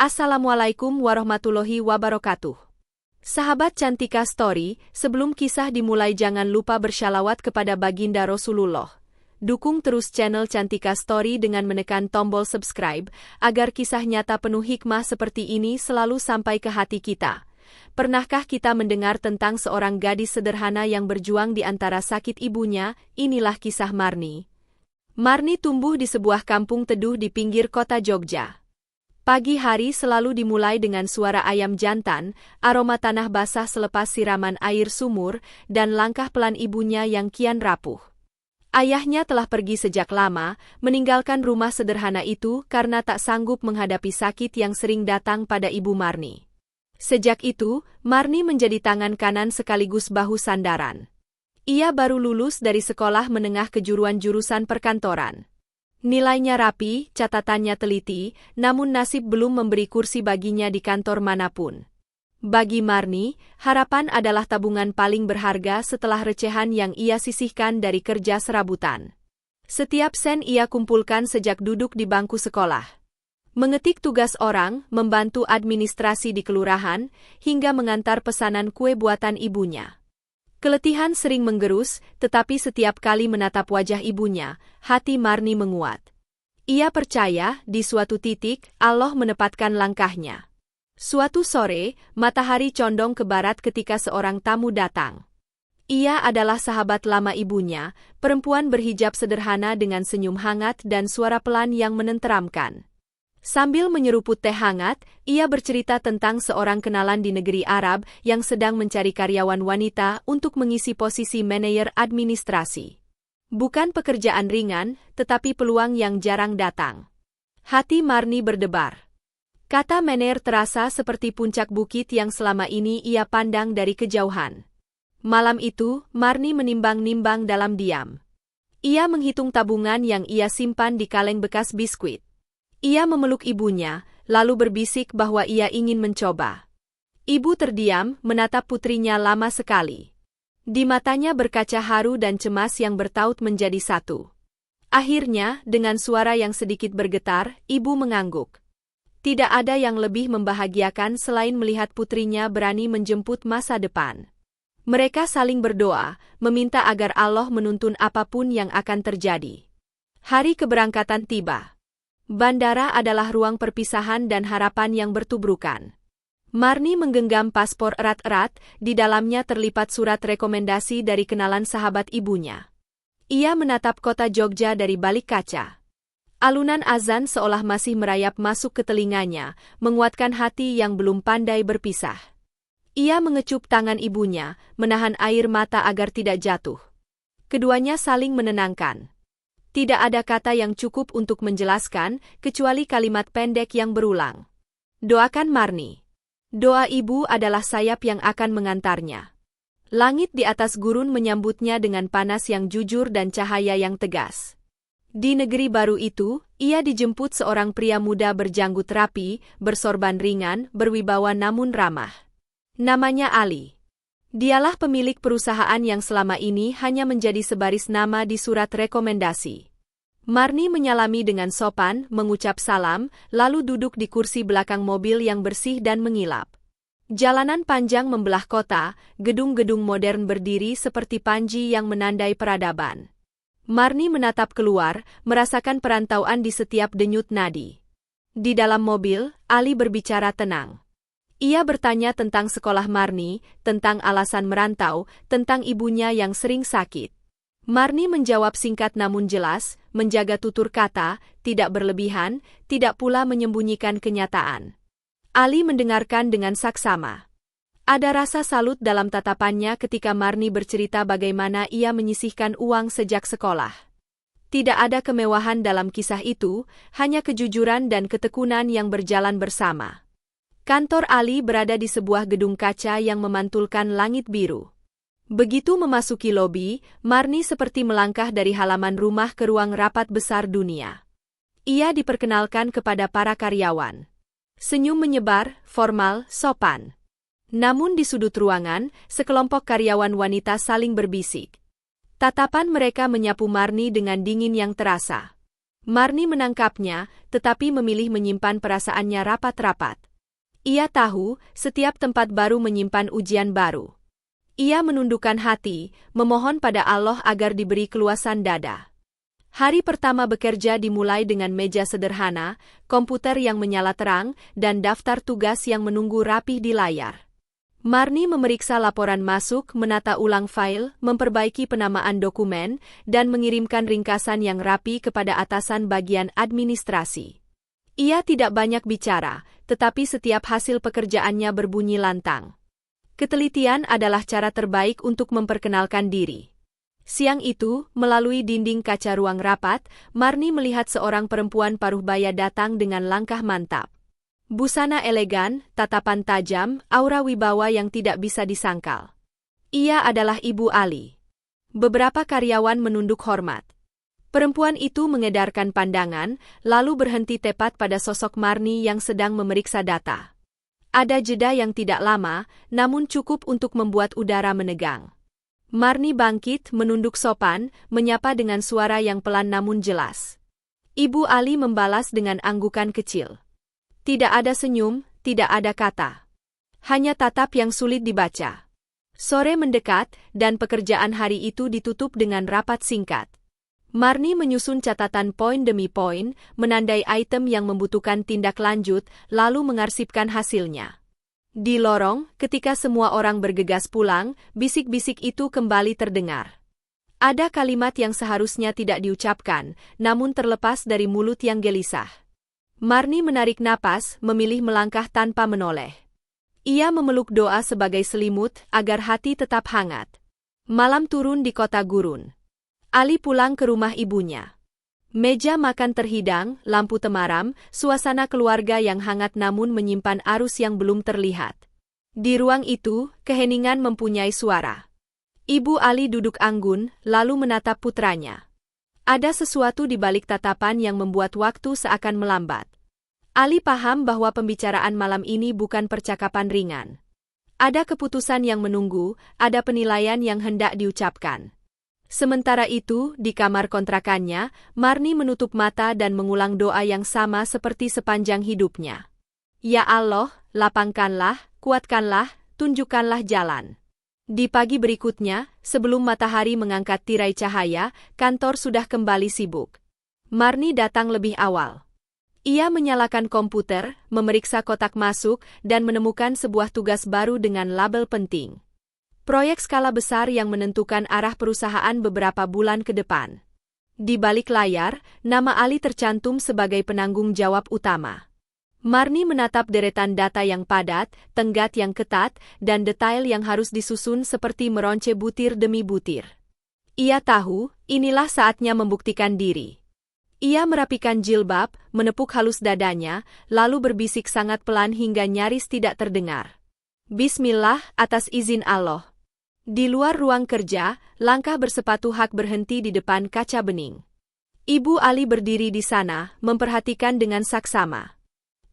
Assalamualaikum warahmatullahi wabarakatuh. Sahabat Cantika Story, sebelum kisah dimulai jangan lupa bersyalawat kepada baginda Rasulullah. Dukung terus channel Cantika Story dengan menekan tombol subscribe, agar kisah nyata penuh hikmah seperti ini selalu sampai ke hati kita. Pernahkah kita mendengar tentang seorang gadis sederhana yang berjuang di antara sakit ibunya? Inilah kisah Marni. Marni tumbuh di sebuah kampung teduh di pinggir kota Jogja. Pagi hari selalu dimulai dengan suara ayam jantan, aroma tanah basah selepas siraman air sumur, dan langkah pelan ibunya yang kian rapuh. Ayahnya telah pergi sejak lama, meninggalkan rumah sederhana itu karena tak sanggup menghadapi sakit yang sering datang pada ibu Marni. Sejak itu, Marni menjadi tangan kanan sekaligus bahu sandaran. Ia baru lulus dari sekolah menengah kejuruan jurusan perkantoran. Nilainya rapi, catatannya teliti, namun nasib belum memberi kursi baginya di kantor manapun. Bagi Marni, harapan adalah tabungan paling berharga setelah recehan yang ia sisihkan dari kerja serabutan. Setiap sen ia kumpulkan sejak duduk di bangku sekolah. Mengetik tugas orang, membantu administrasi di kelurahan, hingga mengantar pesanan kue buatan ibunya. Keletihan sering menggerus, tetapi setiap kali menatap wajah ibunya, hati Marni menguat. Ia percaya, di suatu titik, Allah menepatkan langkahnya. Suatu sore, matahari condong ke barat ketika seorang tamu datang. Ia adalah sahabat lama ibunya, perempuan berhijab sederhana dengan senyum hangat dan suara pelan yang menenteramkan. Sambil menyeruput teh hangat, ia bercerita tentang seorang kenalan di negeri Arab yang sedang mencari karyawan wanita untuk mengisi posisi manajer administrasi. Bukan pekerjaan ringan, tetapi peluang yang jarang datang. Hati Marni berdebar. Kata manajer terasa seperti puncak bukit yang selama ini ia pandang dari kejauhan. Malam itu, Marni menimbang-nimbang dalam diam. Ia menghitung tabungan yang ia simpan di kaleng bekas biskuit. Ia memeluk ibunya, lalu berbisik bahwa ia ingin mencoba. Ibu terdiam, menatap putrinya lama sekali. Di matanya berkaca haru dan cemas yang bertaut menjadi satu. Akhirnya, dengan suara yang sedikit bergetar, ibu mengangguk. Tidak ada yang lebih membahagiakan selain melihat putrinya berani menjemput masa depan. Mereka saling berdoa, meminta agar Allah menuntun apapun yang akan terjadi. Hari keberangkatan tiba. Bandara adalah ruang perpisahan dan harapan yang bertubrukan. Marni menggenggam paspor erat-erat, di dalamnya terlipat surat rekomendasi dari kenalan sahabat ibunya. Ia menatap kota Jogja dari balik kaca. Alunan azan seolah masih merayap masuk ke telinganya, menguatkan hati yang belum pandai berpisah. Ia mengecup tangan ibunya, menahan air mata agar tidak jatuh. Keduanya saling menenangkan. Tidak ada kata yang cukup untuk menjelaskan, kecuali kalimat pendek yang berulang. Doakan Marni. Doa ibu adalah sayap yang akan mengantarnya. Langit di atas gurun menyambutnya dengan panas yang jujur dan cahaya yang tegas. Di negeri baru itu, ia dijemput seorang pria muda berjanggut rapi, bersorban ringan, berwibawa namun ramah. Namanya Ali. Dialah pemilik perusahaan yang selama ini hanya menjadi sebaris nama di surat rekomendasi. Marni menyalami dengan sopan, mengucap salam, lalu duduk di kursi belakang mobil yang bersih dan mengilap. Jalanan panjang membelah kota, gedung-gedung modern berdiri seperti panji yang menandai peradaban. Marni menatap keluar, merasakan perantauan di setiap denyut nadi. Di dalam mobil, Ali berbicara tenang. Ia bertanya tentang sekolah Marni, tentang alasan merantau, tentang ibunya yang sering sakit. Marni menjawab singkat namun jelas, menjaga tutur kata, tidak berlebihan, tidak pula menyembunyikan kenyataan. Ali mendengarkan dengan saksama. Ada rasa salut dalam tatapannya ketika Marni bercerita bagaimana ia menyisihkan uang sejak sekolah. Tidak ada kemewahan dalam kisah itu, hanya kejujuran dan ketekunan yang berjalan bersama. Kantor Ali berada di sebuah gedung kaca yang memantulkan langit biru. Begitu memasuki lobi, Marni seperti melangkah dari halaman rumah ke ruang rapat besar dunia. Ia diperkenalkan kepada para karyawan. Senyum menyebar, formal, sopan. Namun di sudut ruangan, sekelompok karyawan wanita saling berbisik. Tatapan mereka menyapu Marni dengan dingin yang terasa. Marni menangkapnya, tetapi memilih menyimpan perasaannya rapat-rapat. Ia tahu, setiap tempat baru menyimpan ujian baru. Ia menundukkan hati, memohon pada Allah agar diberi keluasan dada. Hari pertama bekerja dimulai dengan meja sederhana, komputer yang menyala terang, dan daftar tugas yang menunggu rapih di layar. Marni memeriksa laporan masuk, menata ulang file, memperbaiki penamaan dokumen, dan mengirimkan ringkasan yang rapi kepada atasan bagian administrasi. Ia tidak banyak bicara, tetapi setiap hasil pekerjaannya berbunyi lantang. Ketelitian adalah cara terbaik untuk memperkenalkan diri. Siang itu, melalui dinding kaca ruang rapat, Marni melihat seorang perempuan paruh baya datang dengan langkah mantap. Busana elegan, tatapan tajam, aura wibawa yang tidak bisa disangkal. Ia adalah Ibu Ali. Beberapa karyawan menunduk hormat. Perempuan itu mengedarkan pandangan, lalu berhenti tepat pada sosok Marni yang sedang memeriksa data. Ada jeda yang tidak lama, namun cukup untuk membuat udara menegang. Marni bangkit, menunduk sopan, menyapa dengan suara yang pelan namun jelas. Ibu Ali membalas dengan anggukan kecil. Tidak ada senyum, tidak ada kata. Hanya tatap yang sulit dibaca. Sore mendekat, dan pekerjaan hari itu ditutup dengan rapat singkat. Marni menyusun catatan poin demi poin, menandai item yang membutuhkan tindak lanjut, lalu mengarsipkan hasilnya. Di lorong, ketika semua orang bergegas pulang, bisik-bisik itu kembali terdengar. Ada kalimat yang seharusnya tidak diucapkan, namun terlepas dari mulut yang gelisah. Marni menarik napas, memilih melangkah tanpa menoleh. Ia memeluk doa sebagai selimut, agar hati tetap hangat. Malam turun di kota gurun. Ali pulang ke rumah ibunya. Meja makan terhidang, lampu temaram, suasana keluarga yang hangat namun menyimpan arus yang belum terlihat. Di ruang itu, keheningan mempunyai suara. Ibu Ali duduk anggun, lalu menatap putranya. Ada sesuatu di balik tatapan yang membuat waktu seakan melambat. Ali paham bahwa pembicaraan malam ini bukan percakapan ringan. Ada keputusan yang menunggu, ada penilaian yang hendak diucapkan. Sementara itu, di kamar kontrakannya, Marni menutup mata dan mengulang doa yang sama seperti sepanjang hidupnya. Ya Allah, lapangkanlah, kuatkanlah, tunjukkanlah jalan. Di pagi berikutnya, sebelum matahari mengangkat tirai cahaya, kantor sudah kembali sibuk. Marni datang lebih awal. Ia menyalakan komputer, memeriksa kotak masuk, dan menemukan sebuah tugas baru dengan label penting. Proyek skala besar yang menentukan arah perusahaan beberapa bulan ke depan. Di balik layar, nama Ali tercantum sebagai penanggung jawab utama. Marni menatap deretan data yang padat, tenggat yang ketat, dan detail yang harus disusun seperti meronce butir demi butir. Ia tahu, inilah saatnya membuktikan diri. Ia merapikan jilbab, menepuk halus dadanya, lalu berbisik sangat pelan hingga nyaris tidak terdengar. Bismillah, atas izin Allah. Di luar ruang kerja, langkah bersepatu hak berhenti di depan kaca bening. Ibu Ali berdiri di sana, memperhatikan dengan saksama.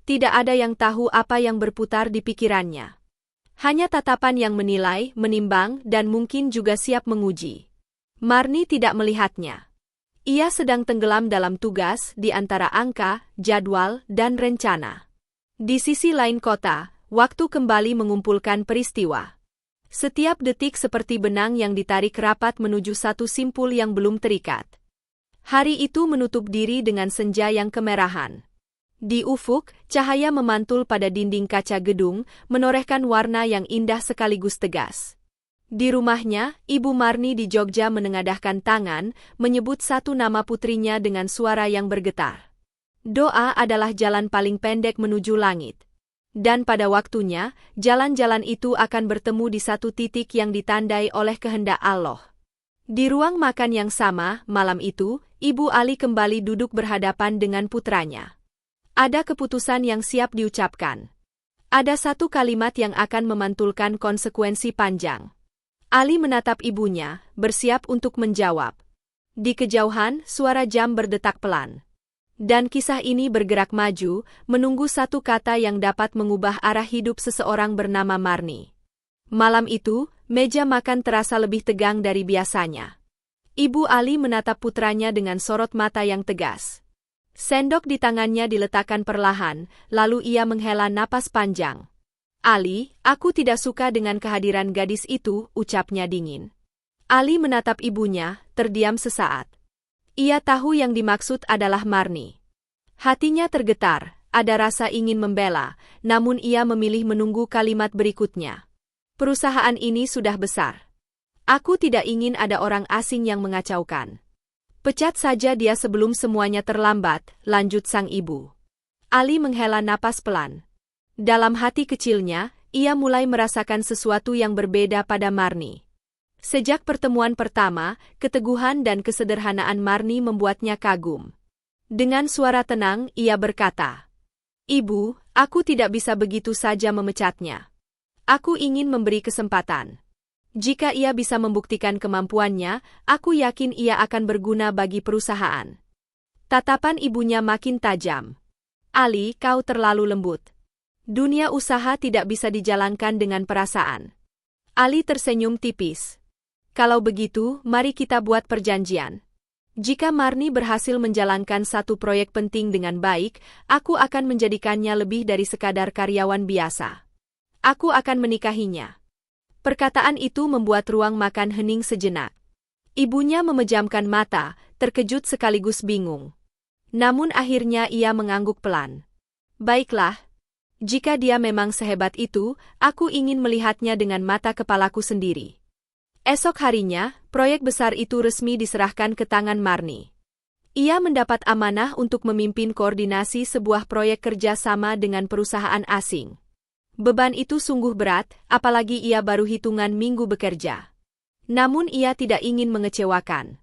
Tidak ada yang tahu apa yang berputar di pikirannya. Hanya tatapan yang menilai, menimbang, dan mungkin juga siap menguji. Marni tidak melihatnya. Ia sedang tenggelam dalam tugas di antara angka, jadwal, dan rencana. Di sisi lain kota, waktu kembali mengumpulkan peristiwa. Setiap detik seperti benang yang ditarik rapat menuju satu simpul yang belum terikat. Hari itu menutup diri dengan senja yang kemerahan. Di ufuk, cahaya memantul pada dinding kaca gedung, menorehkan warna yang indah sekaligus tegas. Di rumahnya, Ibu Marni di Jogja menengadahkan tangan, menyebut satu nama putrinya dengan suara yang bergetar. Doa adalah jalan paling pendek menuju langit. Dan pada waktunya, jalan-jalan itu akan bertemu di satu titik yang ditandai oleh kehendak Allah. Di ruang makan yang sama, malam itu, Ibu Ali kembali duduk berhadapan dengan putranya. Ada keputusan yang siap diucapkan. Ada satu kalimat yang akan memantulkan konsekuensi panjang. Ali menatap ibunya, bersiap untuk menjawab. Di kejauhan, suara jam berdetak pelan. Dan kisah ini bergerak maju, menunggu satu kata yang dapat mengubah arah hidup seseorang bernama Marni. Malam itu, meja makan terasa lebih tegang dari biasanya. Ibu Ali menatap putranya dengan sorot mata yang tegas. Sendok di tangannya diletakkan perlahan, lalu ia menghela napas panjang. Ali, aku tidak suka dengan kehadiran gadis itu, ucapnya dingin. Ali menatap ibunya, terdiam sesaat. Ia tahu yang dimaksud adalah Marni. Hatinya tergetar, ada rasa ingin membela, namun ia memilih menunggu kalimat berikutnya. Perusahaan ini sudah besar. Aku tidak ingin ada orang asing yang mengacaukan. Pecat saja dia sebelum semuanya terlambat, lanjut sang ibu. Ali menghela napas pelan. Dalam hati kecilnya, ia mulai merasakan sesuatu yang berbeda pada Marni. Sejak pertemuan pertama, keteguhan dan kesederhanaan Marni membuatnya kagum. Dengan suara tenang, ia berkata, "Ibu, aku tidak bisa begitu saja memecatnya. Aku ingin memberi kesempatan. Jika ia bisa membuktikan kemampuannya, aku yakin ia akan berguna bagi perusahaan." Tatapan ibunya makin tajam. "Ali, kau terlalu lembut. Dunia usaha tidak bisa dijalankan dengan perasaan." Ali tersenyum tipis. "Kalau begitu, mari kita buat perjanjian. Jika Marni berhasil menjalankan satu proyek penting dengan baik, aku akan menjadikannya lebih dari sekadar karyawan biasa. Aku akan menikahinya." Perkataan itu membuat ruang makan hening sejenak. Ibunya memejamkan mata, terkejut sekaligus bingung. Namun akhirnya ia mengangguk pelan. "Baiklah. Jika dia memang sehebat itu, aku ingin melihatnya dengan mata kepalaku sendiri." Esok harinya, proyek besar itu resmi diserahkan ke tangan Marni. Ia mendapat amanah untuk memimpin koordinasi sebuah proyek kerja sama dengan perusahaan asing. Beban itu sungguh berat, apalagi ia baru hitungan minggu bekerja. Namun ia tidak ingin mengecewakan.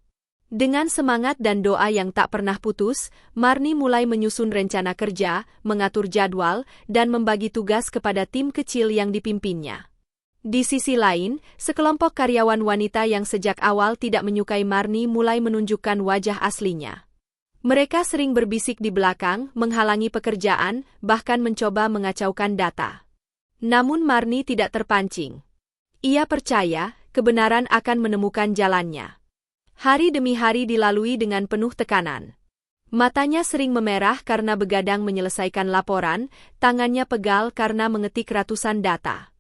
Dengan semangat dan doa yang tak pernah putus, Marni mulai menyusun rencana kerja, mengatur jadwal, dan membagi tugas kepada tim kecil yang dipimpinnya. Di sisi lain, sekelompok karyawan wanita yang sejak awal tidak menyukai Marni mulai menunjukkan wajah aslinya. Mereka sering berbisik di belakang, menghalangi pekerjaan, bahkan mencoba mengacaukan data. Namun Marni tidak terpancing. Ia percaya, kebenaran akan menemukan jalannya. Hari demi hari dilalui dengan penuh tekanan. Matanya sering memerah karena begadang menyelesaikan laporan, tangannya pegal karena mengetik ratusan data.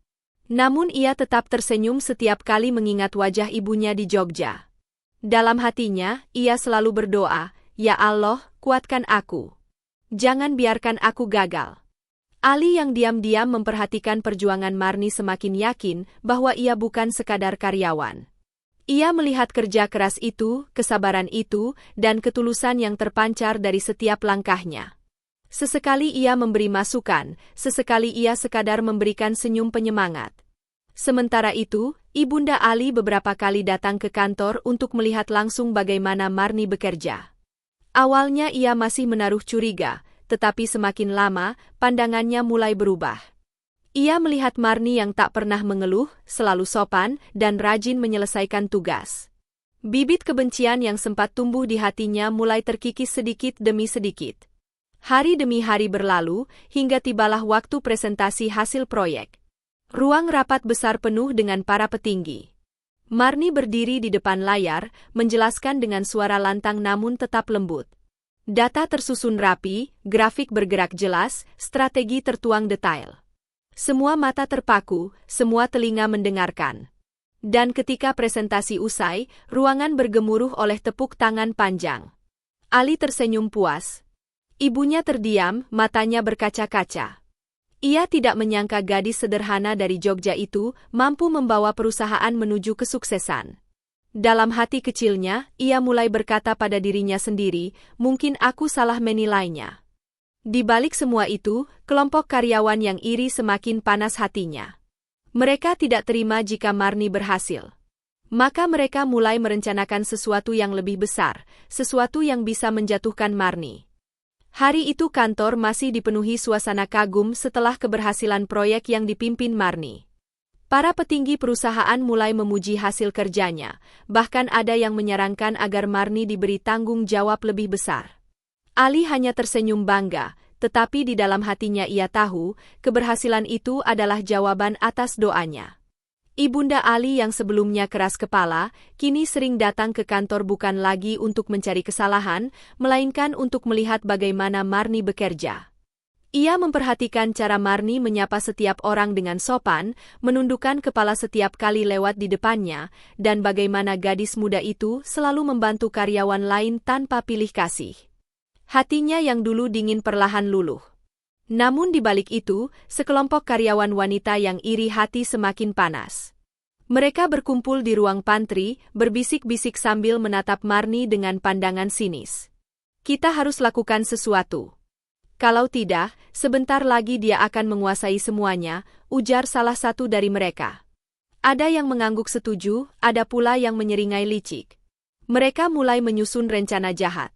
Namun ia tetap tersenyum setiap kali mengingat wajah ibunya di Jogja. Dalam hatinya, ia selalu berdoa, "Ya Allah, kuatkan aku. Jangan biarkan aku gagal." Ali yang diam-diam memperhatikan perjuangan Marni semakin yakin bahwa ia bukan sekadar karyawan. Ia melihat kerja keras itu, kesabaran itu, dan ketulusan yang terpancar dari setiap langkahnya. Sesekali ia memberi masukan, sesekali ia sekadar memberikan senyum penyemangat. Sementara itu, Ibunda Ali beberapa kali datang ke kantor untuk melihat langsung bagaimana Marni bekerja. Awalnya ia masih menaruh curiga, tetapi semakin lama, pandangannya mulai berubah. Ia melihat Marni yang tak pernah mengeluh, selalu sopan, dan rajin menyelesaikan tugas. Bibit kebencian yang sempat tumbuh di hatinya mulai terkikis sedikit demi sedikit. Hari demi hari berlalu, hingga tibalah waktu presentasi hasil proyek. Ruang rapat besar penuh dengan para petinggi. Marni berdiri di depan layar, menjelaskan dengan suara lantang namun tetap lembut. Data tersusun rapi, grafik bergerak jelas, strategi tertuang detail. Semua mata terpaku, semua telinga mendengarkan. Dan ketika presentasi usai, ruangan bergemuruh oleh tepuk tangan panjang. Ali tersenyum puas. Ibunya terdiam, matanya berkaca-kaca. Ia tidak menyangka gadis sederhana dari Jogja itu mampu membawa perusahaan menuju kesuksesan. Dalam hati kecilnya, ia mulai berkata pada dirinya sendiri, "Mungkin aku salah menilainya." Di balik semua itu, kelompok karyawan yang iri semakin panas hatinya. Mereka tidak terima jika Marni berhasil. Maka mereka mulai merencanakan sesuatu yang lebih besar, sesuatu yang bisa menjatuhkan Marni. Hari itu kantor masih dipenuhi suasana kagum setelah keberhasilan proyek yang dipimpin Marni. Para petinggi perusahaan mulai memuji hasil kerjanya, bahkan ada yang menyarankan agar Marni diberi tanggung jawab lebih besar. Ali hanya tersenyum bangga, tetapi di dalam hatinya ia tahu, keberhasilan itu adalah jawaban atas doanya. Ibunda Ali yang sebelumnya keras kepala, kini sering datang ke kantor bukan lagi untuk mencari kesalahan, melainkan untuk melihat bagaimana Marni bekerja. Ia memperhatikan cara Marni menyapa setiap orang dengan sopan, menundukkan kepala setiap kali lewat di depannya, dan bagaimana gadis muda itu selalu membantu karyawan lain tanpa pilih kasih. Hatinya yang dulu dingin perlahan luluh. Namun di balik itu, sekelompok karyawan wanita yang iri hati semakin panas. Mereka berkumpul di ruang pantry, berbisik-bisik sambil menatap Marni dengan pandangan sinis. Kita harus lakukan sesuatu. Kalau tidak, sebentar lagi dia akan menguasai semuanya, ujar salah satu dari mereka. Ada yang mengangguk setuju, ada pula yang menyeringai licik. Mereka mulai menyusun rencana jahat.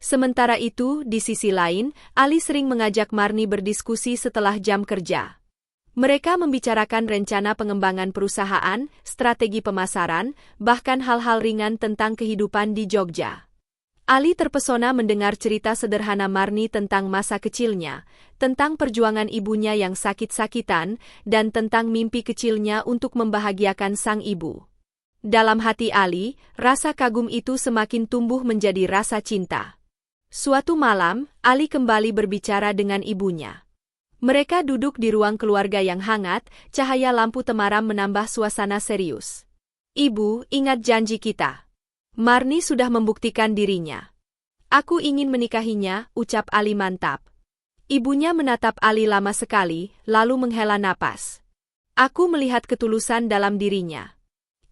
Sementara itu, di sisi lain, Ali sering mengajak Marni berdiskusi setelah jam kerja. Mereka membicarakan rencana pengembangan perusahaan, strategi pemasaran, bahkan hal-hal ringan tentang kehidupan di Jogja. Ali terpesona mendengar cerita sederhana Marni tentang masa kecilnya, tentang perjuangan ibunya yang sakit-sakitan, dan tentang mimpi kecilnya untuk membahagiakan sang ibu. Dalam hati Ali, rasa kagum itu semakin tumbuh menjadi rasa cinta. Suatu malam, Ali kembali berbicara dengan ibunya. Mereka duduk di ruang keluarga yang hangat, cahaya lampu temaram menambah suasana serius. Ibu, ingat janji kita. Marni sudah membuktikan dirinya. Aku ingin menikahinya, ucap Ali mantap. Ibunya menatap Ali lama sekali, lalu menghela napas. Aku melihat ketulusan dalam dirinya.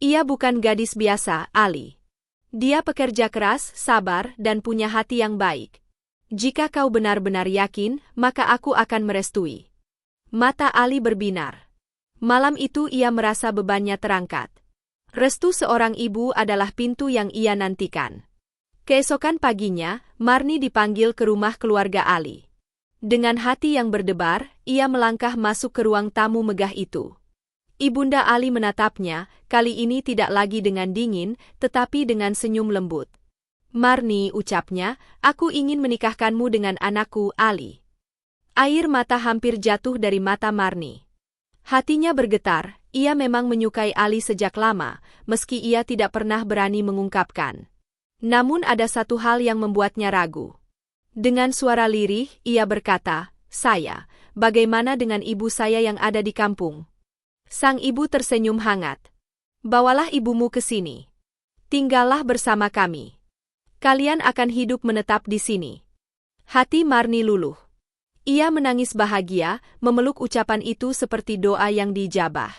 Ia bukan gadis biasa, Ali. Dia pekerja keras, sabar, dan punya hati yang baik. Jika kau benar-benar yakin, maka aku akan merestui. Mata Ali berbinar. Malam itu ia merasa bebannya terangkat. Restu seorang ibu adalah pintu yang ia nantikan. Keesokan paginya, Marni dipanggil ke rumah keluarga Ali. Dengan hati yang berdebar, ia melangkah masuk ke ruang tamu megah itu. Ibunda Ali menatapnya, kali ini tidak lagi dengan dingin, tetapi dengan senyum lembut. Marni, ucapnya, aku ingin menikahkanmu dengan anakku, Ali. Air mata hampir jatuh dari mata Marni. Hatinya bergetar, ia memang menyukai Ali sejak lama, meski ia tidak pernah berani mengungkapkan. Namun ada satu hal yang membuatnya ragu. Dengan suara lirih, ia berkata, saya, bagaimana dengan ibu saya yang ada di kampung? Sang ibu tersenyum hangat. Bawalah ibumu ke sini. Tinggallah bersama kami. Kalian akan hidup menetap di sini. Hati Marni luluh. Ia menangis bahagia, memeluk ucapan itu seperti doa yang dijabah.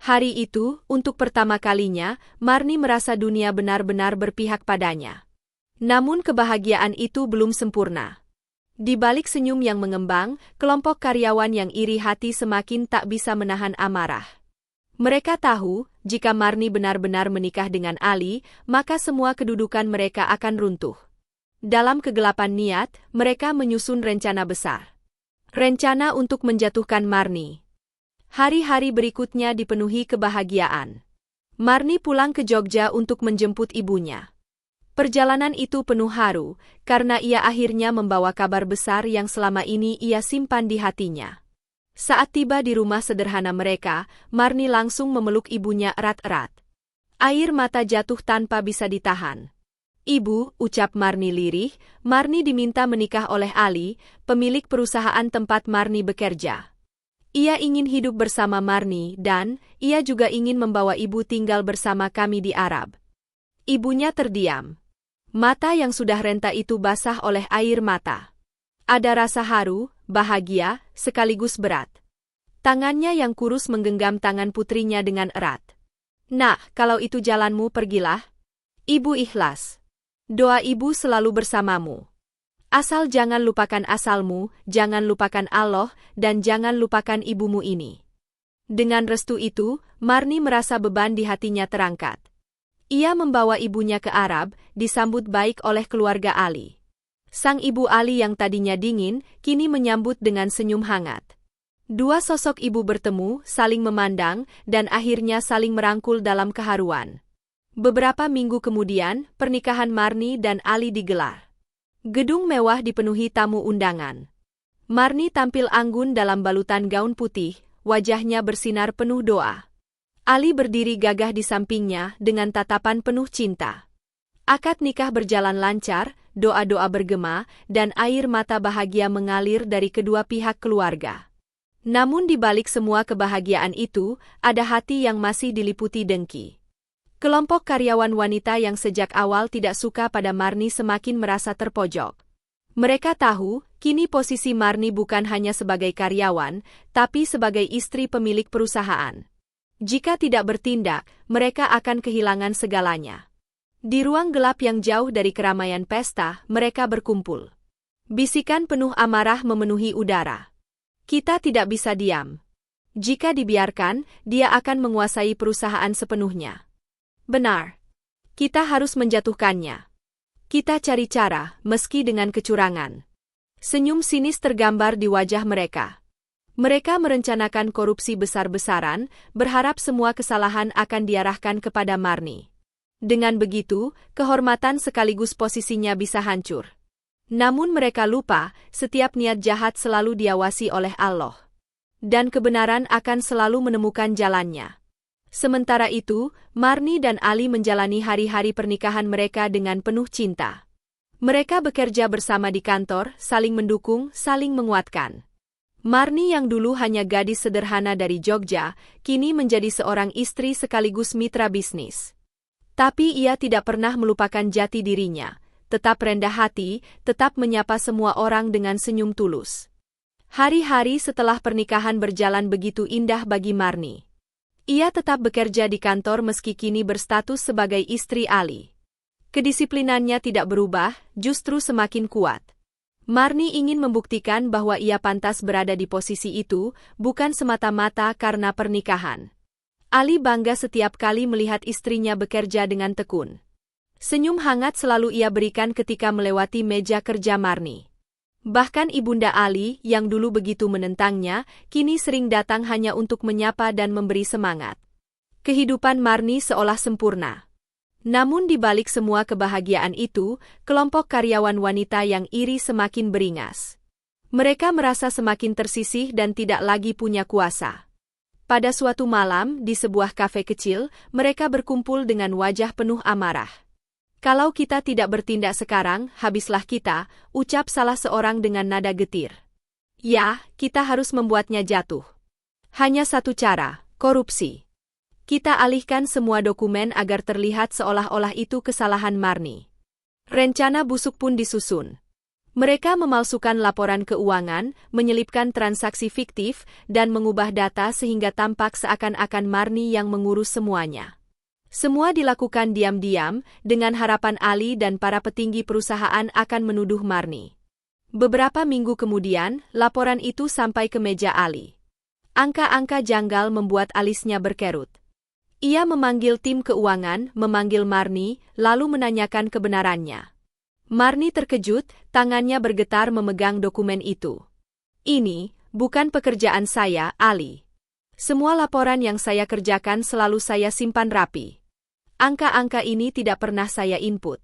Hari itu, untuk pertama kalinya, Marni merasa dunia benar-benar berpihak padanya. Namun kebahagiaan itu belum sempurna. Di balik senyum yang mengembang, kelompok karyawan yang iri hati semakin tak bisa menahan amarah. Mereka tahu, jika Marni benar-benar menikah dengan Ali, maka semua kedudukan mereka akan runtuh. Dalam kegelapan niat, mereka menyusun rencana besar. Rencana untuk menjatuhkan Marni. Hari-hari berikutnya dipenuhi kebahagiaan. Marni pulang ke Jogja untuk menjemput ibunya. Perjalanan itu penuh haru, karena ia akhirnya membawa kabar besar yang selama ini ia simpan di hatinya. Saat tiba di rumah sederhana mereka, Marni langsung memeluk ibunya erat-erat. Air mata jatuh tanpa bisa ditahan. Ibu, ucap Marni lirih, Marni diminta menikah oleh Ali, pemilik perusahaan tempat Marni bekerja. Ia ingin hidup bersama Marni dan, ia juga ingin membawa ibu tinggal bersama kami di Arab. Ibunya terdiam. Mata yang sudah renta itu basah oleh air mata. Ada rasa haru, bahagia, sekaligus berat. Tangannya yang kurus menggenggam tangan putrinya dengan erat. Nah, kalau itu jalanmu pergilah. Ibu ikhlas. Doa ibu selalu bersamamu. Asal jangan lupakan asalmu, jangan lupakan Allah, dan jangan lupakan ibumu ini. Dengan restu itu, Marni merasa beban di hatinya terangkat. Ia membawa ibunya ke Arab, disambut baik oleh keluarga Ali. Sang ibu Ali yang tadinya dingin, kini menyambut dengan senyum hangat. Dua sosok ibu bertemu, saling memandang, dan akhirnya saling merangkul dalam keharuan. Beberapa minggu kemudian, pernikahan Marni dan Ali digelar. Gedung mewah dipenuhi tamu undangan. Marni tampil anggun dalam balutan gaun putih, wajahnya bersinar penuh doa. Ali berdiri gagah di sampingnya dengan tatapan penuh cinta. Akad nikah berjalan lancar, doa-doa bergema, dan air mata bahagia mengalir dari kedua pihak keluarga. Namun di balik semua kebahagiaan itu, ada hati yang masih diliputi dengki. Kelompok karyawan wanita yang sejak awal tidak suka pada Marni semakin merasa terpojok. Mereka tahu, kini posisi Marni bukan hanya sebagai karyawan, tapi sebagai istri pemilik perusahaan. Jika tidak bertindak, mereka akan kehilangan segalanya. Di ruang gelap yang jauh dari keramaian pesta, mereka berkumpul. Bisikan penuh amarah memenuhi udara. Kita tidak bisa diam. Jika dibiarkan, dia akan menguasai perusahaan sepenuhnya. Benar. Kita harus menjatuhkannya. Kita cari cara, meski dengan kecurangan. Senyum sinis tergambar di wajah mereka. Mereka merencanakan korupsi besar-besaran, berharap semua kesalahan akan diarahkan kepada Marni. Dengan begitu, kehormatan sekaligus posisinya bisa hancur. Namun mereka lupa, setiap niat jahat selalu diawasi oleh Allah. Dan kebenaran akan selalu menemukan jalannya. Sementara itu, Marni dan Ali menjalani hari-hari pernikahan mereka dengan penuh cinta. Mereka bekerja bersama di kantor, saling mendukung, saling menguatkan. Marni yang dulu hanya gadis sederhana dari Jogja, kini menjadi seorang istri sekaligus mitra bisnis. Tapi ia tidak pernah melupakan jati dirinya. Tetap rendah hati, tetap menyapa semua orang dengan senyum tulus. Hari-hari setelah pernikahan berjalan begitu indah bagi Marni. Ia tetap bekerja di kantor meski kini berstatus sebagai istri Ali. Kedisiplinannya tidak berubah, justru semakin kuat. Marni ingin membuktikan bahwa ia pantas berada di posisi itu, bukan semata-mata karena pernikahan. Ali bangga setiap kali melihat istrinya bekerja dengan tekun. Senyum hangat selalu ia berikan ketika melewati meja kerja Marni. Bahkan ibunda Ali, yang dulu begitu menentangnya, kini sering datang hanya untuk menyapa dan memberi semangat. Kehidupan Marni seolah sempurna. Namun di balik semua kebahagiaan itu, kelompok karyawan wanita yang iri semakin beringas. Mereka merasa semakin tersisih dan tidak lagi punya kuasa. Pada suatu malam, di sebuah kafe kecil, mereka berkumpul dengan wajah penuh amarah. Kalau kita tidak bertindak sekarang, habislah kita, ucap salah seorang dengan nada getir. Ya, kita harus membuatnya jatuh. Hanya satu cara, korupsi. Kita alihkan semua dokumen agar terlihat seolah-olah itu kesalahan Marni. Rencana busuk pun disusun. Mereka memalsukan laporan keuangan, menyelipkan transaksi fiktif, dan mengubah data sehingga tampak seakan-akan Marni yang mengurus semuanya. Semua dilakukan diam-diam, dengan harapan Ali dan para petinggi perusahaan akan menuduh Marni. Beberapa minggu kemudian, laporan itu sampai ke meja Ali. Angka-angka janggal membuat alisnya berkerut. Ia memanggil tim keuangan, memanggil Marni, lalu menanyakan kebenarannya. Marni terkejut, tangannya bergetar memegang dokumen itu. Ini bukan pekerjaan saya, Ali. Semua laporan yang saya kerjakan selalu saya simpan rapi. Angka-angka ini tidak pernah saya input.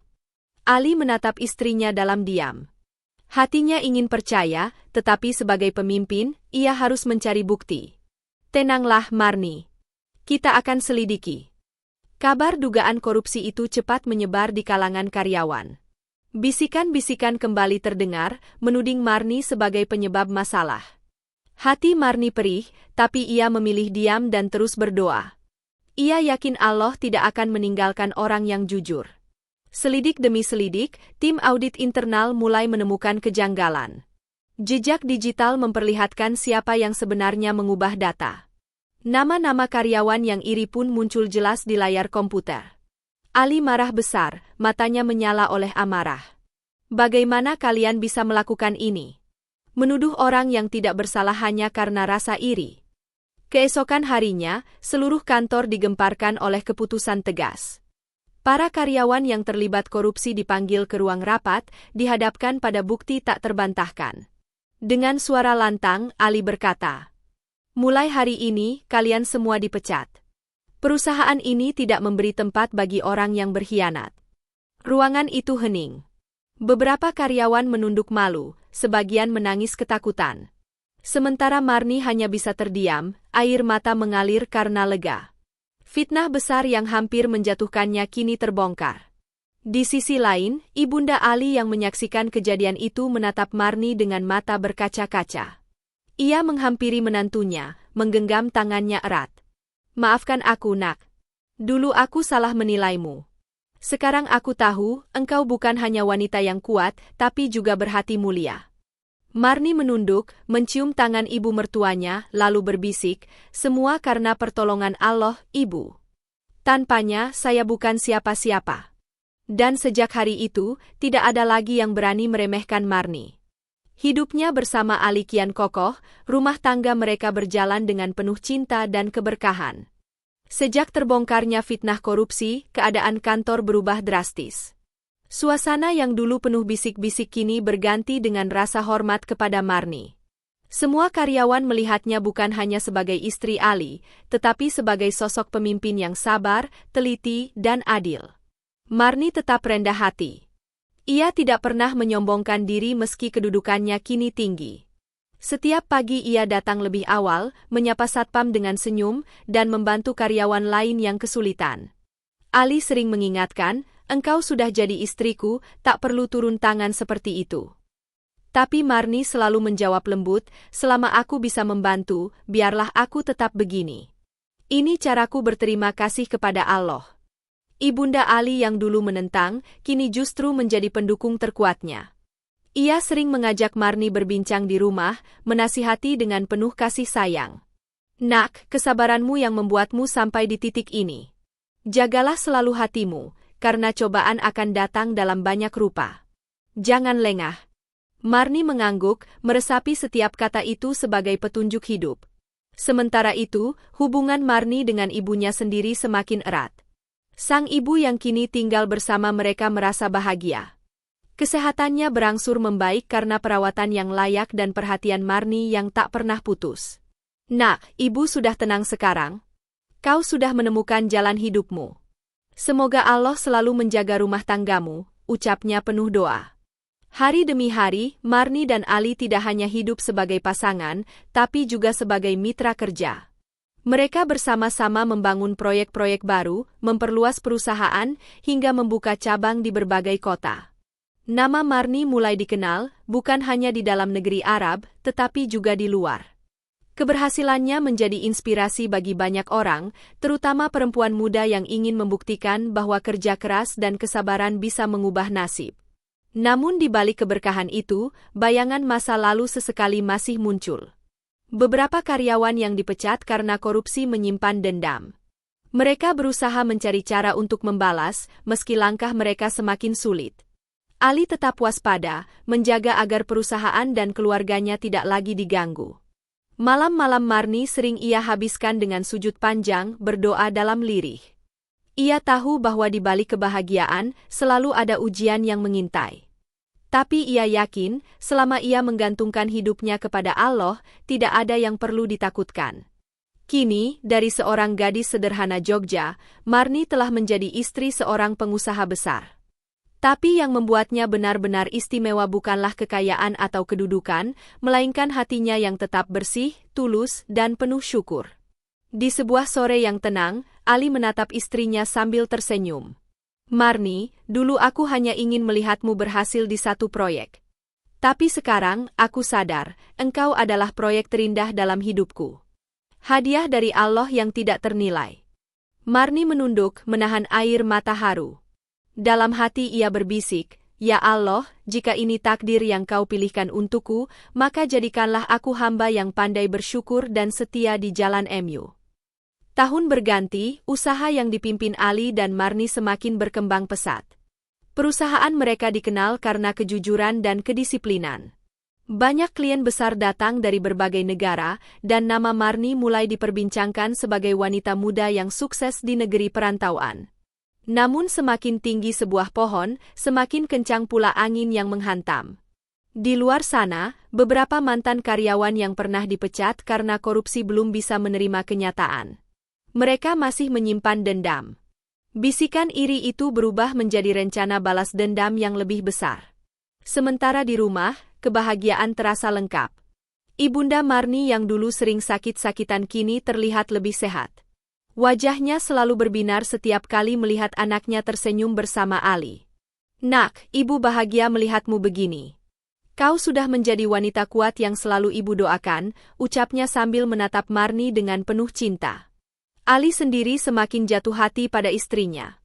Ali menatap istrinya dalam diam. Hatinya ingin percaya, tetapi sebagai pemimpin, ia harus mencari bukti. Tenanglah, Marni. Kita akan selidiki. Kabar dugaan korupsi itu cepat menyebar di kalangan karyawan. Bisikan-bisikan kembali terdengar, menuding Marni sebagai penyebab masalah. Hati Marni perih, tapi ia memilih diam dan terus berdoa. Ia yakin Allah tidak akan meninggalkan orang yang jujur. Selidik demi selidik, tim audit internal mulai menemukan kejanggalan. Jejak digital memperlihatkan siapa yang sebenarnya mengubah data. Nama-nama karyawan yang iri pun muncul jelas di layar komputer. Ali marah besar, matanya menyala oleh amarah. Bagaimana kalian bisa melakukan ini? Menuduh orang yang tidak bersalah hanya karena rasa iri. Keesokan harinya, seluruh kantor digemparkan oleh keputusan tegas. Para karyawan yang terlibat korupsi dipanggil ke ruang rapat, dihadapkan pada bukti tak terbantahkan. Dengan suara lantang, Ali berkata, "Mulai hari ini, kalian semua dipecat. Perusahaan ini tidak memberi tempat bagi orang yang berkhianat." Ruangan itu hening. Beberapa karyawan menunduk malu, sebagian menangis ketakutan. Sementara Marni hanya bisa terdiam, air mata mengalir karena lega. Fitnah besar yang hampir menjatuhkannya kini terbongkar. Di sisi lain, Ibunda Ali yang menyaksikan kejadian itu menatap Marni dengan mata berkaca-kaca. Ia menghampiri menantunya, menggenggam tangannya erat. "Maafkan aku, Nak. Dulu aku salah menilaimu. Sekarang aku tahu, engkau bukan hanya wanita yang kuat, tapi juga berhati mulia." Marni menunduk, mencium tangan ibu mertuanya, lalu berbisik, "Semua karena pertolongan Allah, Ibu. Tanpanya, saya bukan siapa-siapa." Dan sejak hari itu, tidak ada lagi yang berani meremehkan Marni. Hidupnya bersama Ali kian kokoh, rumah tangga mereka berjalan dengan penuh cinta dan keberkahan. Sejak terbongkarnya fitnah korupsi, keadaan kantor berubah drastis. Suasana yang dulu penuh bisik-bisik kini berganti dengan rasa hormat kepada Marni. Semua karyawan melihatnya bukan hanya sebagai istri Ali, tetapi sebagai sosok pemimpin yang sabar, teliti, dan adil. Marni tetap rendah hati. Ia tidak pernah menyombongkan diri meski kedudukannya kini tinggi. Setiap pagi ia datang lebih awal, menyapa satpam dengan senyum, dan membantu karyawan lain yang kesulitan. Ali sering mengingatkan, "Engkau sudah jadi istriku, tak perlu turun tangan seperti itu." Tapi Marni selalu menjawab lembut, "Selama aku bisa membantu, biarlah aku tetap begini. Ini caraku berterima kasih kepada Allah." Ibunda Ali yang dulu menentang, kini justru menjadi pendukung terkuatnya. Ia sering mengajak Marni berbincang di rumah, menasihati dengan penuh kasih sayang. "Nak, kesabaranmu yang membuatmu sampai di titik ini. Jagalah selalu hatimu, karena cobaan akan datang dalam banyak rupa. Jangan lengah." Marni mengangguk, meresapi setiap kata itu sebagai petunjuk hidup. Sementara itu, hubungan Marni dengan ibunya sendiri semakin erat. Sang ibu yang kini tinggal bersama mereka merasa bahagia. Kesehatannya berangsur membaik karena perawatan yang layak dan perhatian Marni yang tak pernah putus. "Nak, ibu sudah tenang sekarang. Kau sudah menemukan jalan hidupmu. Semoga Allah selalu menjaga rumah tanggamu," ucapnya penuh doa. Hari demi hari, Marni dan Ali tidak hanya hidup sebagai pasangan, tapi juga sebagai mitra kerja. Mereka bersama-sama membangun proyek-proyek baru, memperluas perusahaan, hingga membuka cabang di berbagai kota. Nama Marni mulai dikenal, bukan hanya di dalam negeri Arab, tetapi juga di luar. Keberhasilannya menjadi inspirasi bagi banyak orang, terutama perempuan muda yang ingin membuktikan bahwa kerja keras dan kesabaran bisa mengubah nasib. Namun di balik keberkahan itu, bayangan masa lalu sesekali masih muncul. Beberapa karyawan yang dipecat karena korupsi menyimpan dendam. Mereka berusaha mencari cara untuk membalas, meski langkah mereka semakin sulit. Ali tetap waspada, menjaga agar perusahaan dan keluarganya tidak lagi diganggu. Malam-malam Marni sering ia habiskan dengan sujud panjang, berdoa dalam lirih. Ia tahu bahwa di balik kebahagiaan, selalu ada ujian yang mengintai. Tapi ia yakin, selama ia menggantungkan hidupnya kepada Allah, tidak ada yang perlu ditakutkan. Kini, dari seorang gadis sederhana Jogja, Marni telah menjadi istri seorang pengusaha besar. Tapi yang membuatnya benar-benar istimewa bukanlah kekayaan atau kedudukan, melainkan hatinya yang tetap bersih, tulus, dan penuh syukur. Di sebuah sore yang tenang, Ali menatap istrinya sambil tersenyum. "Marni, dulu aku hanya ingin melihatmu berhasil di satu proyek. Tapi sekarang, aku sadar, engkau adalah proyek terindah dalam hidupku. Hadiah dari Allah yang tidak ternilai." Marni menunduk, menahan air mata haru. Dalam hati ia berbisik, "Ya Allah, jika ini takdir yang kau pilihkan untukku, maka jadikanlah aku hamba yang pandai bersyukur dan setia di jalan MU." Tahun berganti, usaha yang dipimpin Ali dan Marni semakin berkembang pesat. Perusahaan mereka dikenal karena kejujuran dan kedisiplinan. Banyak klien besar datang dari berbagai negara, dan nama Marni mulai diperbincangkan sebagai wanita muda yang sukses di negeri perantauan. Namun semakin tinggi sebuah pohon, semakin kencang pula angin yang menghantam. Di luar sana, beberapa mantan karyawan yang pernah dipecat karena korupsi belum bisa menerima kenyataan. Mereka masih menyimpan dendam. Bisikan iri itu berubah menjadi rencana balas dendam yang lebih besar. Sementara di rumah, kebahagiaan terasa lengkap. Ibunda Marni yang dulu sering sakit-sakitan kini terlihat lebih sehat. Wajahnya selalu berbinar setiap kali melihat anaknya tersenyum bersama Ali. "Nak, ibu bahagia melihatmu begini. Kau sudah menjadi wanita kuat yang selalu ibu doakan," ucapnya sambil menatap Marni dengan penuh cinta. Ali sendiri semakin jatuh hati pada istrinya.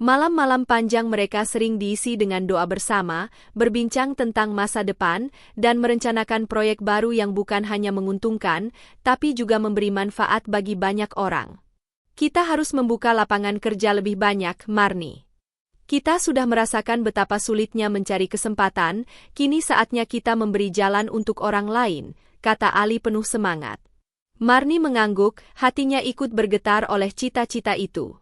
Malam-malam panjang mereka sering diisi dengan doa bersama, berbincang tentang masa depan, dan merencanakan proyek baru yang bukan hanya menguntungkan, tapi juga memberi manfaat bagi banyak orang. "Kita harus membuka lapangan kerja lebih banyak, Marni. Kita sudah merasakan betapa sulitnya mencari kesempatan, kini saatnya kita memberi jalan untuk orang lain," kata Ali penuh semangat. Marni mengangguk, hatinya ikut bergetar oleh cita-cita itu.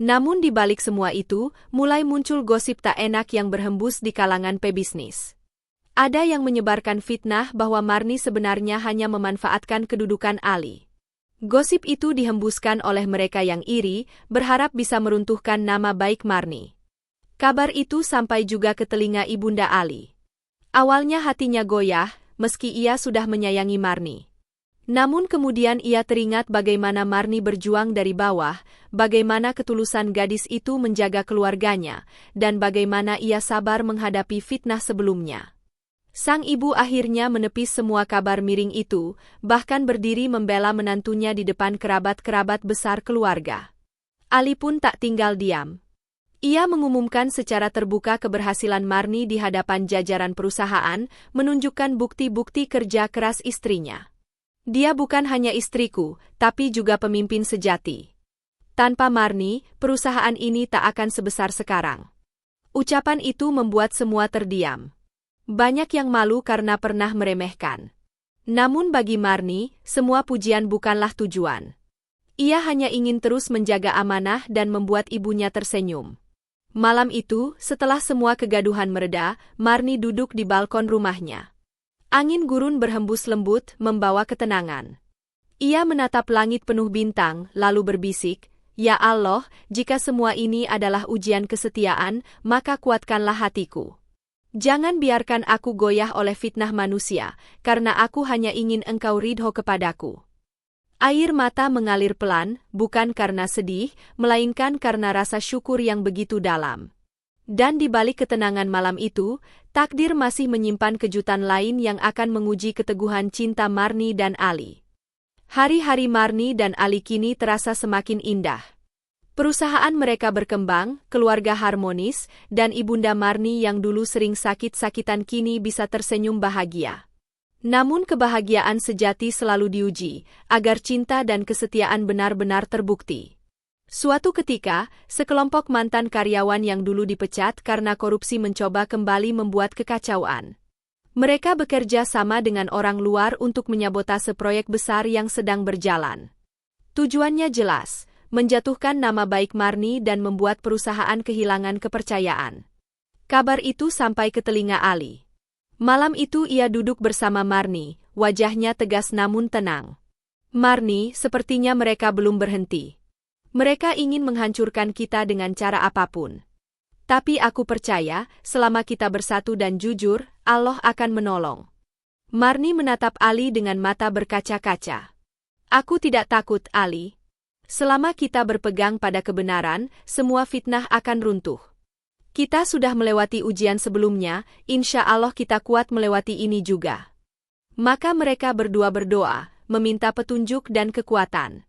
Namun di balik semua itu, mulai muncul gosip tak enak yang berhembus di kalangan pebisnis. Ada yang menyebarkan fitnah bahwa Marni sebenarnya hanya memanfaatkan kedudukan Ali. Gosip itu dihembuskan oleh mereka yang iri, berharap bisa meruntuhkan nama baik Marni. Kabar itu sampai juga ke telinga ibunda Ali. Awalnya hatinya goyah, meski ia sudah menyayangi Marni. Namun kemudian ia teringat bagaimana Marni berjuang dari bawah, bagaimana ketulusan gadis itu menjaga keluarganya, dan bagaimana ia sabar menghadapi fitnah sebelumnya. Sang ibu akhirnya menepis semua kabar miring itu, bahkan berdiri membela menantunya di depan kerabat-kerabat besar keluarga. Ali pun tak tinggal diam. Ia mengumumkan secara terbuka keberhasilan Marni di hadapan jajaran perusahaan, menunjukkan bukti-bukti kerja keras istrinya. "Dia bukan hanya istriku, tapi juga pemimpin sejati. Tanpa Marni, perusahaan ini tak akan sebesar sekarang." Ucapan itu membuat semua terdiam. Banyak yang malu karena pernah meremehkan. Namun bagi Marni, semua pujian bukanlah tujuan. Ia hanya ingin terus menjaga amanah dan membuat ibunya tersenyum. Malam itu, setelah semua kegaduhan mereda, Marni duduk di balkon rumahnya. Angin gurun berhembus lembut, membawa ketenangan. Ia menatap langit penuh bintang, lalu berbisik, "Ya Allah, jika semua ini adalah ujian kesetiaan, maka kuatkanlah hatiku. Jangan biarkan aku goyah oleh fitnah manusia, karena aku hanya ingin Engkau ridho kepadaku." Air mata mengalir pelan, bukan karena sedih, melainkan karena rasa syukur yang begitu dalam. Dan di balik ketenangan malam itu, takdir masih menyimpan kejutan lain yang akan menguji keteguhan cinta Marni dan Ali. Hari-hari Marni dan Ali kini terasa semakin indah. Perusahaan mereka berkembang, keluarga harmonis, dan ibunda Marni yang dulu sering sakit-sakitan kini bisa tersenyum bahagia. Namun kebahagiaan sejati selalu diuji, agar cinta dan kesetiaan benar-benar terbukti. Suatu ketika, sekelompok mantan karyawan yang dulu dipecat karena korupsi mencoba kembali membuat kekacauan. Mereka bekerja sama dengan orang luar untuk menyabotase proyek besar yang sedang berjalan. Tujuannya jelas, menjatuhkan nama baik Marni dan membuat perusahaan kehilangan kepercayaan. Kabar itu sampai ke telinga Ali. Malam itu ia duduk bersama Marni, wajahnya tegas namun tenang. "Marni, sepertinya mereka belum berhenti. Mereka ingin menghancurkan kita dengan cara apapun. Tapi aku percaya, selama kita bersatu dan jujur, Allah akan menolong." Marni menatap Ali dengan mata berkaca-kaca. "Aku tidak takut, Ali. Selama kita berpegang pada kebenaran, semua fitnah akan runtuh. Kita sudah melewati ujian sebelumnya, insya Allah kita kuat melewati ini juga." Maka mereka berdua berdoa, meminta petunjuk dan kekuatan.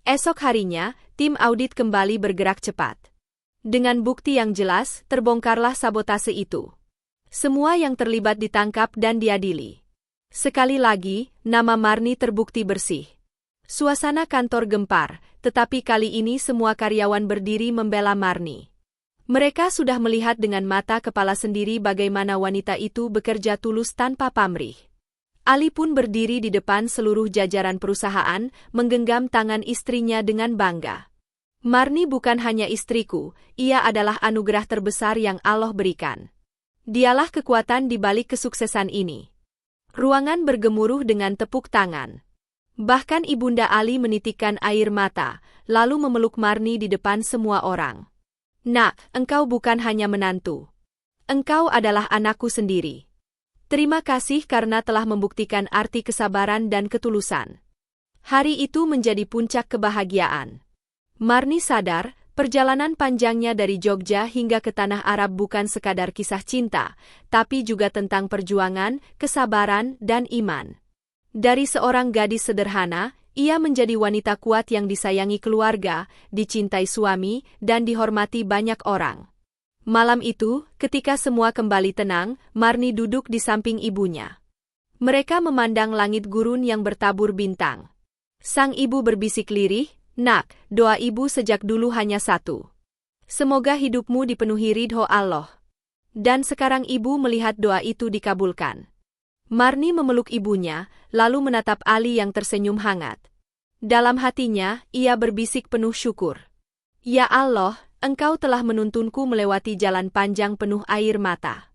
Esok harinya, tim audit kembali bergerak cepat. Dengan bukti yang jelas, terbongkarlah sabotase itu. Semua yang terlibat ditangkap dan diadili. Sekali lagi, nama Marni terbukti bersih. Suasana kantor gempar, tetapi kali ini semua karyawan berdiri membela Marni. Mereka sudah melihat dengan mata kepala sendiri bagaimana wanita itu bekerja tulus tanpa pamrih. Ali pun berdiri di depan seluruh jajaran perusahaan, menggenggam tangan istrinya dengan bangga. "Marni bukan hanya istriku, ia adalah anugerah terbesar yang Allah berikan. Dialah kekuatan di balik kesuksesan ini." Ruangan bergemuruh dengan tepuk tangan. Bahkan ibunda Ali menitikkan air mata, lalu memeluk Marni di depan semua orang. "Nak, engkau bukan hanya menantu. Engkau adalah anakku sendiri. Terima kasih karena telah membuktikan arti kesabaran dan ketulusan." Hari itu menjadi puncak kebahagiaan. Marni sadar, perjalanan panjangnya dari Jogja hingga ke tanah Arab bukan sekadar kisah cinta, tapi juga tentang perjuangan, kesabaran, dan iman. Dari seorang gadis sederhana, ia menjadi wanita kuat yang disayangi keluarga, dicintai suami, dan dihormati banyak orang. Malam itu, ketika semua kembali tenang, Marni duduk di samping ibunya. Mereka memandang langit gurun yang bertabur bintang. Sang ibu berbisik lirih, "Nak, doa ibu sejak dulu hanya satu. Semoga hidupmu dipenuhi ridho Allah." Dan sekarang ibu melihat doa itu dikabulkan. Marni memeluk ibunya, lalu menatap Ali yang tersenyum hangat. Dalam hatinya, ia berbisik penuh syukur. "Ya Allah, Engkau telah menuntunku melewati jalan panjang penuh air mata.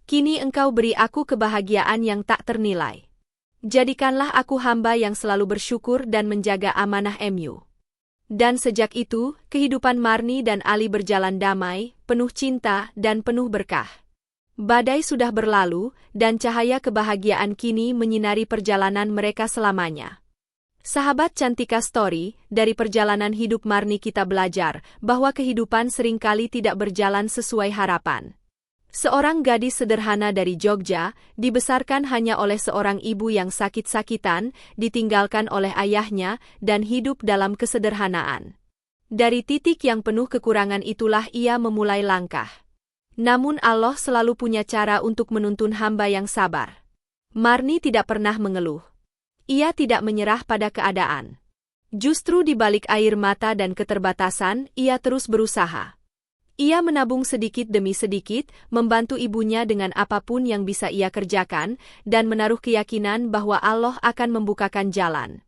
Kini Engkau beri aku kebahagiaan yang tak ternilai. Jadikanlah aku hamba yang selalu bersyukur dan menjaga amanah MU." Dan sejak itu, kehidupan Marni dan Ali berjalan damai, penuh cinta, dan penuh berkah. Badai sudah berlalu, dan cahaya kebahagiaan kini menyinari perjalanan mereka selamanya. Sahabat Cantika Story, dari perjalanan hidup Marni kita belajar bahwa kehidupan seringkali tidak berjalan sesuai harapan. Seorang gadis sederhana dari Jogja, dibesarkan hanya oleh seorang ibu yang sakit-sakitan, ditinggalkan oleh ayahnya, dan hidup dalam kesederhanaan. Dari titik yang penuh kekurangan itulah ia memulai langkah. Namun Allah selalu punya cara untuk menuntun hamba yang sabar. Marni tidak pernah mengeluh. Ia tidak menyerah pada keadaan. Justru di balik air mata dan keterbatasan, ia terus berusaha. Ia menabung sedikit demi sedikit, membantu ibunya dengan apapun yang bisa ia kerjakan, dan menaruh keyakinan bahwa Allah akan membukakan jalan.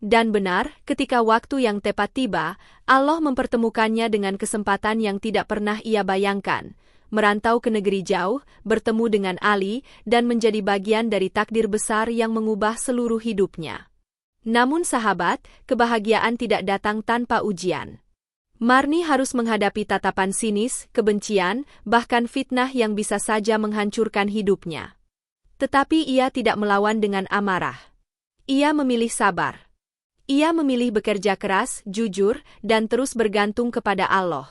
Dan benar, ketika waktu yang tepat tiba, Allah mempertemukannya dengan kesempatan yang tidak pernah ia bayangkan. Merantau ke negeri jauh, bertemu dengan Ali, dan menjadi bagian dari takdir besar yang mengubah seluruh hidupnya. Namun sahabat, kebahagiaan tidak datang tanpa ujian. Marni harus menghadapi tatapan sinis, kebencian, bahkan fitnah yang bisa saja menghancurkan hidupnya. Tetapi ia tidak melawan dengan amarah. Ia memilih sabar. Ia memilih bekerja keras, jujur, dan terus bergantung kepada Allah.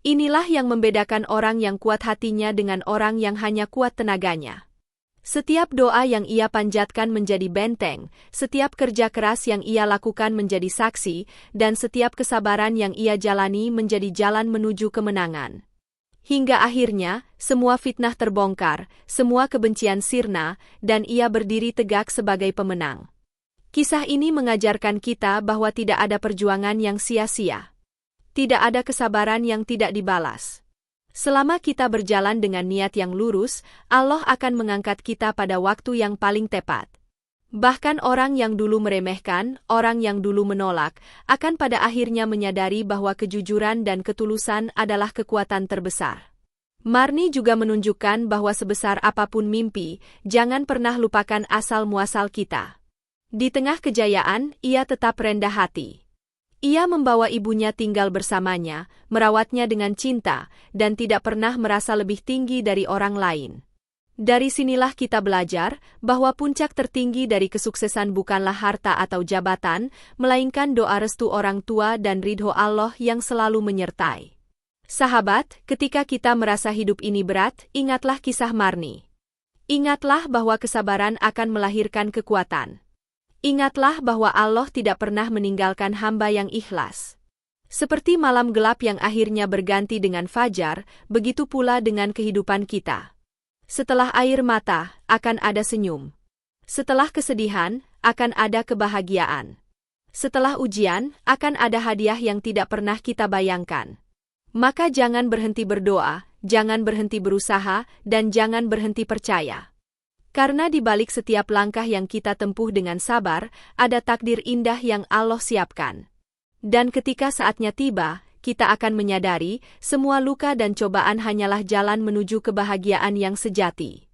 Inilah yang membedakan orang yang kuat hatinya dengan orang yang hanya kuat tenaganya. Setiap doa yang ia panjatkan menjadi benteng, setiap kerja keras yang ia lakukan menjadi saksi, dan setiap kesabaran yang ia jalani menjadi jalan menuju kemenangan. Hingga akhirnya, semua fitnah terbongkar, semua kebencian sirna, dan ia berdiri tegak sebagai pemenang. Kisah ini mengajarkan kita bahwa tidak ada perjuangan yang sia-sia. Tidak ada kesabaran yang tidak dibalas. Selama kita berjalan dengan niat yang lurus, Allah akan mengangkat kita pada waktu yang paling tepat. Bahkan orang yang dulu meremehkan, orang yang dulu menolak, akan pada akhirnya menyadari bahwa kejujuran dan ketulusan adalah kekuatan terbesar. Marni juga menunjukkan bahwa sebesar apapun mimpi, jangan pernah lupakan asal-muasal kita. Di tengah kejayaan, ia tetap rendah hati. Ia membawa ibunya tinggal bersamanya, merawatnya dengan cinta, dan tidak pernah merasa lebih tinggi dari orang lain. Dari sinilah kita belajar bahwa puncak tertinggi dari kesuksesan bukanlah harta atau jabatan, melainkan doa restu orang tua dan ridho Allah yang selalu menyertai. Sahabat, ketika kita merasa hidup ini berat, ingatlah kisah Marni. Ingatlah bahwa kesabaran akan melahirkan kekuatan. Ingatlah bahwa Allah tidak pernah meninggalkan hamba yang ikhlas. Seperti malam gelap yang akhirnya berganti dengan fajar, begitu pula dengan kehidupan kita. Setelah air mata, akan ada senyum. Setelah kesedihan, akan ada kebahagiaan. Setelah ujian, akan ada hadiah yang tidak pernah kita bayangkan. Maka jangan berhenti berdoa, jangan berhenti berusaha, dan jangan berhenti percaya. Karena di balik setiap langkah yang kita tempuh dengan sabar, ada takdir indah yang Allah siapkan. Dan ketika saatnya tiba, kita akan menyadari, semua luka dan cobaan hanyalah jalan menuju kebahagiaan yang sejati.